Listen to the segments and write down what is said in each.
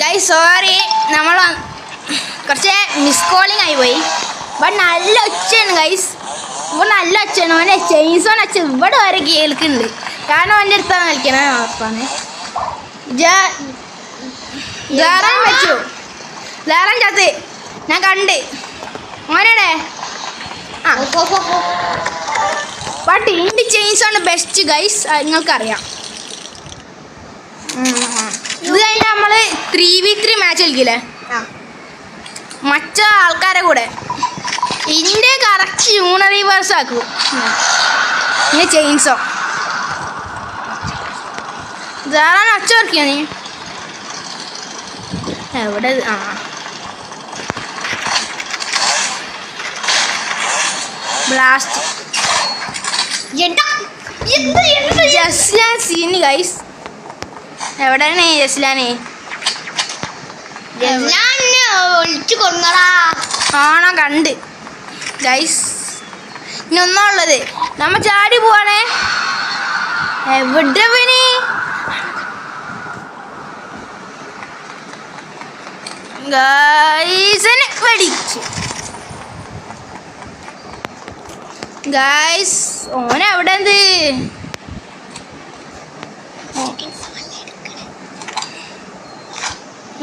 Guys sorry, നമ്മൾ കുറച്ച് miss calling ആയി പോയി. ബട്ട് നല്ല ഒച്ചയാണ് ഗൈസ്, ഇവിടെ നല്ല ഒച്ചയാണ്. അവനെ ചെയിൻസോൺ അച്ഛ ഇവിടെ വരെ കേൾക്കുന്നുണ്ട്. കാരണം അവൻ്റെ അടുത്താണ് കളിക്കണേ. ഉറപ്പാണ്. ജാറാൻ വെച്ചു, ജാറാൻ ചത്ത് ഞാൻ കണ്ട് മോനടെ. ആ ബട്ട് ഇൻ്റെ ചെയിൻസോണ് ബെസ്റ്റ് ഗൈസ്, നിങ്ങൾക്കറിയാം. ഇത് കഴിഞ്ഞാൽ നമ്മൾ 3v3 മാച്ച് കളിക്കില്ലേ മറ്റ ആൾക്കാരെ കൂടെ. ഇതിൻ്റെ കറക്റ്റ് യൂണറിവേഴ്സ് ആക്കും. പിന്നെ ചെയിൻസോ ജാറാൻ ഒച്ച ഓർക്കിയോ നീ എവിടെ? ആ ബ്ലാസ്റ്റ് ജസ്ലാൻ സീന് ഗൈസ്. എവിടെയാണ് ജസ്ലാനെ? ഒളിച്ചു കൊണ്ടടാ. ആണോ? കണ്ട് ഗൈസ്. ഇനി ഒന്നുള്ളത് നമ്മ ചാടി പോവാണേ. എവിടെ പനി? ഗൈസിനെ പഠിച്ചു ഗൈസ്. ഓനെവിടെ? എന്ത്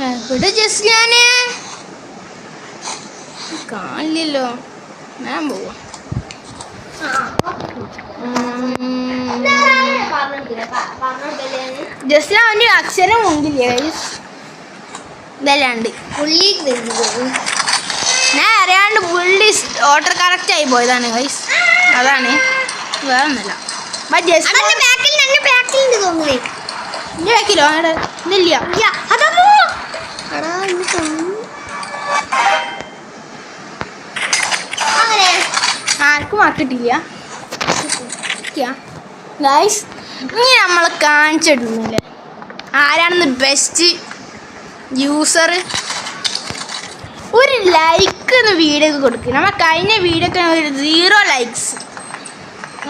എവിടെ ജസ്ലാനെ? കാണില്ലല്ലോ. ഞാൻ പോവാ. ജസ്ലാൻ അവൻ്റെ അക്ഷരം മുണ്ടില്ലേ ഗൈസ്? ഇതല്ലാണ്ട് ഞാൻ അറിയാണ്ട് പുള്ളി ഓർഡർ കറക്റ്റ് ആയി പോയതാണ് ഗൈസ്. അതാണ്, വേറെ ഒന്നല്ല. ബട്ട് ജസ്റ്റ് ബാക്കിലോ ഇതില്ല. ആർക്കും ആക്കിട്ടില്ല ഗൈസ്. ഇനി നമ്മൾ കാണിച്ചിടുന്നില്ലേ ആരാണെന്ന് ബെസ്റ്റ് യൂസർ. ഒരു ലൈക്ക് ഒന്ന് വീഡിയോക്ക് കൊടുക്കുക. നമ്മൾ കഴിഞ്ഞ വീഡിയോക്ക് ഒരു 0 ലൈക്സ്.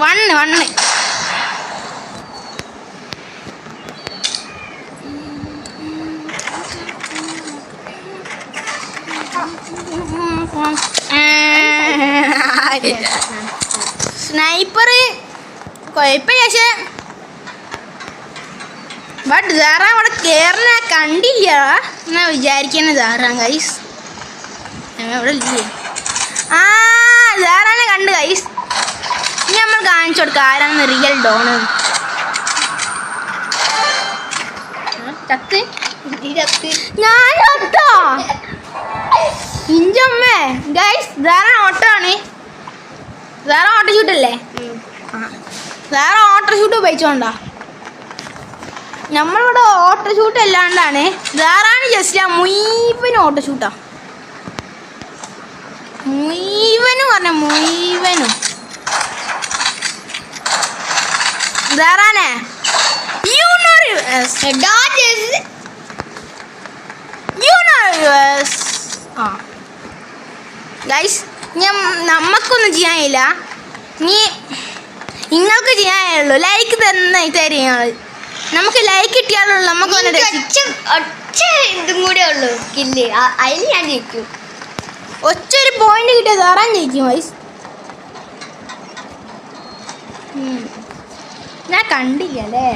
1 സ്നൈപ്പർ കുഴപ്പമില്ല. പക്ഷേ ബട്ട് ജാറാൻ അവിടെ കയറുന്ന കണ്ടില്ല എന്നാ വിചാരിക്കുന്ന ജാറാൻ ഗൈസ്. ഇവിടെ ഇല്ലേ? ആ ജാറാനെ കണ്ട് ഗൈസ്. ഇനി നമ്മൾ കാണിച്ചു കൊടുക്കുക ആരാണെന്ന് റിയൽ ഡോണ്. ചത്ത് ഞാൻ ഓട്ടോ ഇഞ്ചമ്മേ ഗൈസ്. ജാറാൻ ഓട്ടോ ആണ്. ജാറാൻ ഓട്ടോ ഷൂട്ടല്ലേ? ജാറാൻ ഓട്ടോ ഷൂട്ട് ഉപയോഗിച്ചോണ്ടാ. നമ്മളിവിടെ ഓട്ടോ ഷൂട്ട് അല്ലാണ്ടാണ്. ജാറാണ് ജസ്റ്റ് മുഴുവനും ഓട്ടോ ഷൂട്ടാ. മുഴുവനും പറഞ്ഞ മുഴുവനും ജാറാനെ ഗൈസ്. നമുക്കൊന്നും ചെയ്യാനില്ല. നീ നിങ്ങൾക്ക് ചെയ്യാനുള്ളൂ ലൈക്ക് തരും ഞങ്ങൾ. നമുക്ക് ലൈക്ക് കിട്ടിയാലുള്ളൂ നമുക്ക് ഇതും കൂടെ ഉള്ളൂ കില്ല്. അതിൽ ഞാൻ ജയിക്കും. ഒറ്റൊരു പോയിന്റ് കിട്ടിയത് ജാറാൻ ജയിക്കും വൈസ്. ഞാൻ കണ്ടില്ല അല്ലേ?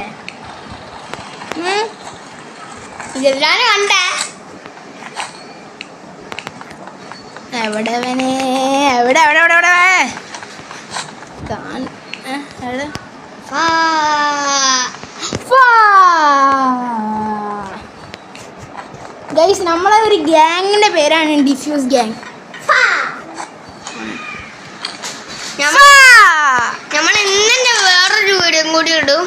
ഇതെല്ലാം കണ്ടേ. എവിടെ അവനെ? എവിടെ എവിടെ എവിടെ എവിടെ ഗൈസ്. നമ്മളെ ഒരു ഗ്യാങ്ങിന്റെ പേരാണ് ഡിഫ്യൂസ് ഗ്യാങ്. നമ്മൾ ഇന്നെ വേറൊരു വീഡിയോ കൂടി ഇടും.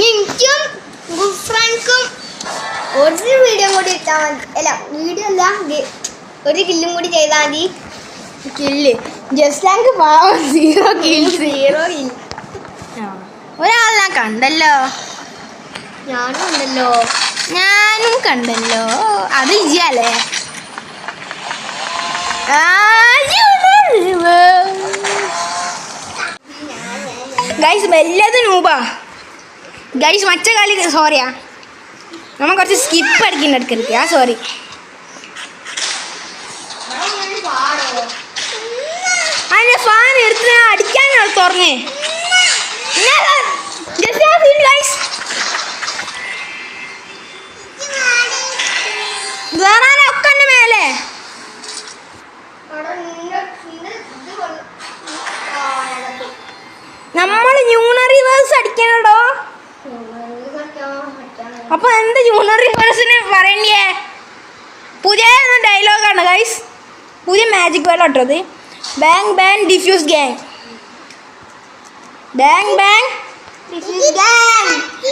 എനിക്കും ഫ്രണ്ട്ക്കും ഒരു വീഡിയോ കൂടി ഇട്ടാൽ മതി. അല്ല വീഡിയോ അല്ല, ഒരു കില്ലും കൂടി ചെയ്താൽ മതി. കില്ല് ജസ്ലാങ്ക് പാവം 0 കില്ല്. ഒരാൾ ഞാൻ കണ്ടല്ലോ. ഞാനും കണ്ടല്ലോ. അത് ഇജിയല്ലേ? ഗൈസ് വല്ലത് നൂബാ ഗൈസ് മറ്റേ കളി സോറിയാ നമ്മൾ കുറച്ച് സ്കിപ്പ് അടിക്കുന്ന എടുക്കരുത് ആ സോറി അതിന്റെ ഫാൻ എടുത്ത് അടിക്കാനാണ് തുറന്നേ ഒക്കെ എന്റെ മേലെ നമ്മൾ യൂണറിവേഴ്സ് അടിക്കണോ അപ്പൊ എന്താ യൂണറിവേഴ്സിന് പറയണ്ടേ പുതിയ ഡയലോഗാണ് ഗൈസ് പുതിയ മാജിക് വേർഡ് ഇട്ടത് bang bang diffuse gang bang bang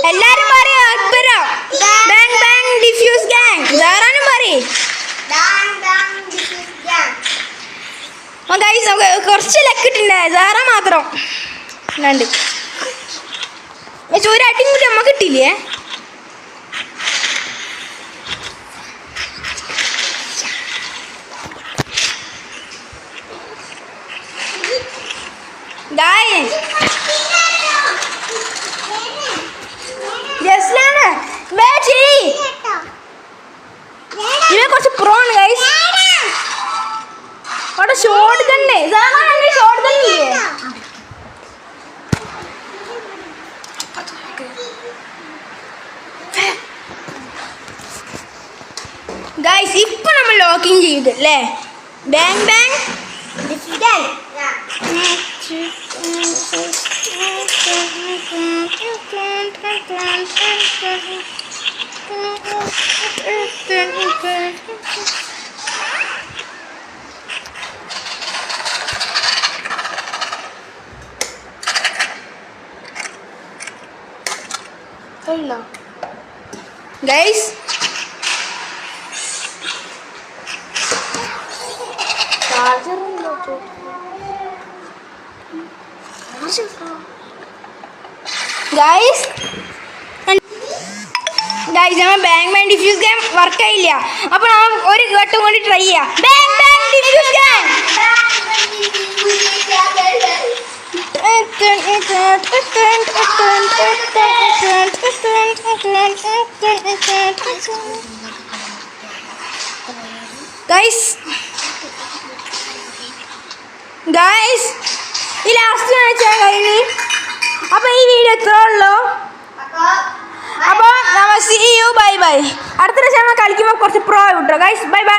എല്ലാരും പറയാ അക്ബരോ ബാങ് ബാങ് ഡിഫ്യൂസ് ഗ്യാങ് ധാരാളം പറയും ഗൈസ് നമുക്ക് കുറച്ച് ലക്കിട്ടുണ്ട് സാറ മാത്രം രണ്ട് പക്ഷെ ഒരു അടിയും കൂടി നമ്മ കിട്ടിയില്ലേ ഇവ കുറച്ച് പ്രോണ് ഗൈസ് അവിടെ ഷോർട്ട് ഗണ്ണേ ഷോർട്ട് ഗണ്ണില്ലേ ഗൈസ് ഇപ്പൊ നമ്മൾ ലോക്കിങ് ചെയ്തല്ലേ ബാങ് ബാങ് ഗൈസ് ഗൈസ് നമ്മൾ bang bang diffuse game work ആയില്ല അപ്പൊ നമ്മൾ ഒരു ഘട്ടം കൂടി ട്രൈ ചെയ്യാം bang bang diffuse game guys ഈ ലാസ്റ്റ് വെച്ചാൽ കഴിഞ്ഞ് അപ്പൊ ഈ വീഡിയോ എത്ര ഉള്ളൂ അപ്പോൾ ബൈ ബൈ അടുത്ത പ്രാവശ്യം നമ്മൾ കളിക്കുമ്പോൾ കുറച്ച് പ്രോ കിട്ടോ ഗൈസ് ബൈ ബൈ